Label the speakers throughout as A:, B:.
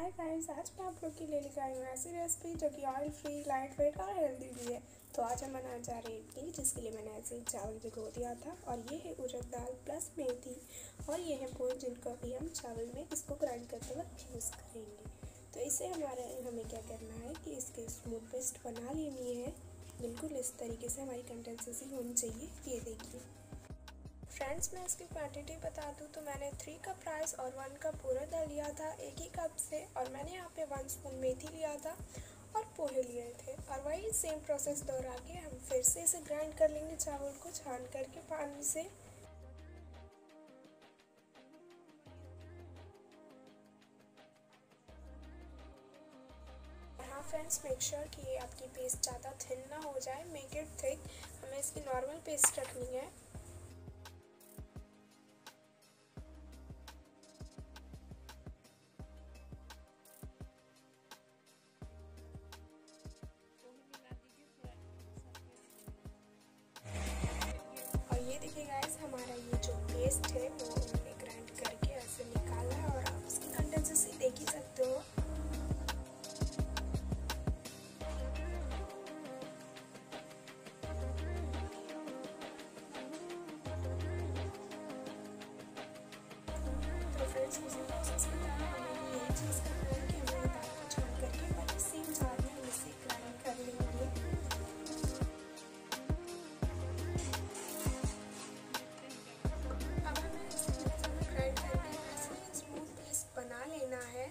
A: Hi guys, आज मैं आप लोग के लिए लेकर आई हूँ ऐसी रेसिपी जो कि ऑयल फ्री, लाइट वेट और हेल्दी भी है। तो आज हम बनाने जा रहे हैं इडली, जिसके लिए मैंने ऐसे ही चावल भिगो दिया था। और ये है उड़द दाल प्लस मेथी, और ये है पोहे जिनको अभी हम चावल में इसको ग्राइंड करते वक्त यूज़ करेंगे। तो इसे हमें क्या करना है कि इसके स्मूथ पेस्ट बना लेनी है। बिल्कुल इस तरीके से हमारी कंसिस्टेंसी होनी चाहिए। ये देखिए फ्रेंड्स, मैं इसकी क्वांटिटी बता दूँ तो मैंने 3 कप राइस और 1 कप उड़द दाल लिया था एक ही कप से। और मैंने यहाँ पे 1 स्पून मेथी लिया था और पोहे लिए थे। और वही सेम प्रोसेस दोहरा के हम फिर से इसे ग्राइंड कर लेंगे चावल को छान करके पानी से। हाँ फ्रेंड्स, मेक श्योर कि ये आपकी पेस्ट ज़्यादा थिन ना हो जाए, मेक इट थिक। हमें इसकी नॉर्मल पेस्ट रखनी है। ये देखिए गाइस, हमारा ये जो पेस्ट है वो हमने ग्राइंड करके ऐसे निकाला है। और आप इसकी कंसिस्टेंसी देख ही सकते हो। तो फ्रेंड्स, उसी प्रोसेस की तरह हमें यही चीज़ करना है कि हमें दाल को छान करके वही सेम जार में हम इसे ग्राइंड कर लेंगे। अब हमें इसे मिक्सर में ग्राइंड करके ऐसे स्मूथ पेस्ट बना लेना है।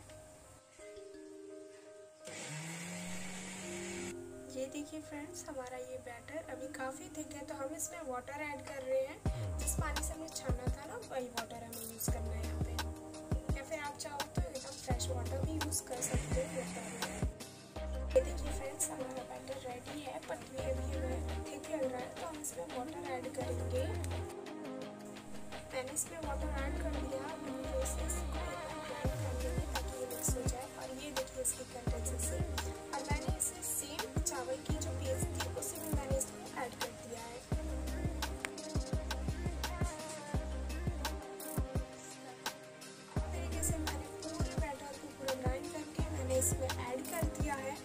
A: ये देखिए फ्रेंड्स, हमारा ये बैटर अभी काफ़ी थिक है, तो हम इसमें वाटर ऐड कर रहे हैं। जिस पानी से हमें छाना था ना, वही वाटर हमें यूज़ करना है यहाँ पे। या फिर आप चाहो तो एकदम फ्रेश वाटर भी यूज़ कर सकते हो। ये देखिए फ्रेंड्स, हमारा बैटर रेडी है, बट ये अभी हमें थिक लग रहा है, तो हम इसमें वाटर ऐड करेंगे। मैंने इसमें वाटर ऐड कर दिया। इसको एकदम ग्राइंड कर लेंगे ताकि ये मिक्स हो जाए। और ये देखिए इसकी कंसिस्टेंसी। और मैंने इसे सेम चावल की जो पेस्ट थी उसी में मैंने इसको ऐड कर दिया है। तरीके से मैंने पूरे बैटर को पूरा ग्राइंड करके मैंने इसमें ऐड कर दिया है।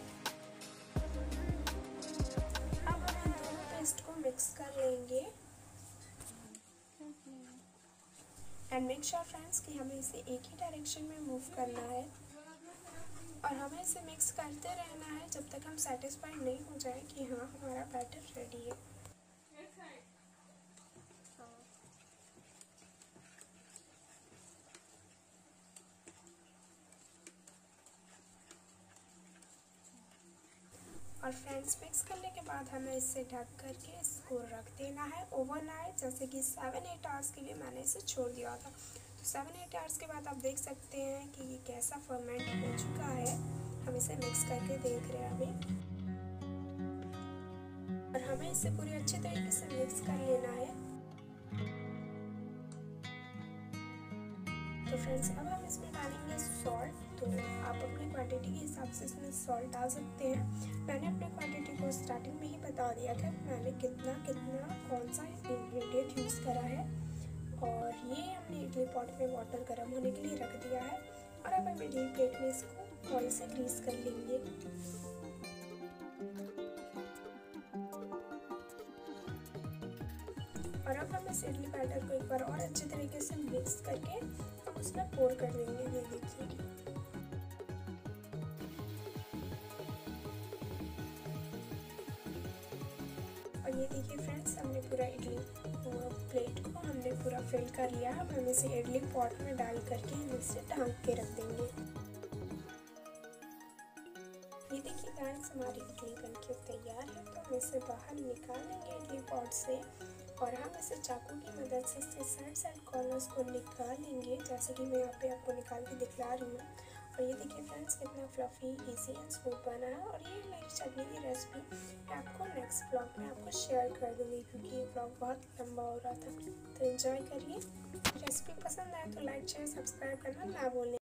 A: अब हम इन दोनों पेस्ट को मिक्स कर लेंगे। एंड मेक श्योर फ्रेंड्स कि हमें इसे एक ही डायरेक्शन में मूव करना है। और हमें इसे मिक्स करते रहना है जब तक हम सेटिस्फाइड नहीं हो जाए कि हाँ, हमारा बैटर रेडी है। और फ्रेंड्स, मिक्स करने के बाद हमें इसे ढक करके इसको रख देना है ओवरनाइट। जैसे कि 7-8 आवर्स के लिए मैंने इसे छोड़ दिया था। तो 7-8 आवर्स के बाद आप देख सकते हैं कि ये कैसा फर्मेंट हो चुका है। हम इसे मिक्स करके देख रहे हैं अभी। और हमें इसे पूरी अच्छी तरीके से मिक्स कर लेना है। तो फ्रेंड्स, अब हम इसमें डालेंगे सॉल्ट। तो आप अपनी क्वांटिटी के हिसाब से इसमें सॉल्ट डाल सकते हैं। मैंने अपनी क्वांटिटी को स्टार्टिंग में ही बता दिया था मैंने कितना कौन सा इंग्रेडिएंट यूज़ करा है। और ये हमने इडली पॉट में वाटर गर्म होने के लिए रख दिया है। और अब हम इडली प्लेट में इसको ऑयल से ग्रीस कर लेंगे। और अब हम इस इडली बैटर को एक बार और अच्छे तरीके से मिक्स करके हम उसमें पोर कर देंगे। ये देखिए, और ये देखिए फ्रेंड्स, हमने पूरा इडली प्लेट को हमने पूरा फिल कर लिया। अब हम इसे इडली पॉट में डाल करके हम इसे ढक के रख देंगे। ये देखिए गाइस, हमारी इडली बनके तैयार है। तो हम इसे बाहर निकाल लेंगे इडली पॉट से। और हम इसे चाकू की मदद से इसके साइड कॉर्नर्स को निकाल लेंगे, जैसे कि मैं यहाँ पे आपको निकाल के दिखला रही हूँ। और ये देखिए फ्रेंड्स, कितना फ्लफी, इजी एंड स्मूथ बना है। और ये मेरी चटनी की रेसिपी मैं आपको नेक्स्ट ब्लॉग में आपको शेयर कर दूँगी, क्योंकि ये ब्लॉग बहुत लंबा हो रहा था। तो एंजॉय करिए। रेसिपी पसंद आए तो लाइक, शेयर, सब्सक्राइब करना ना भूलें।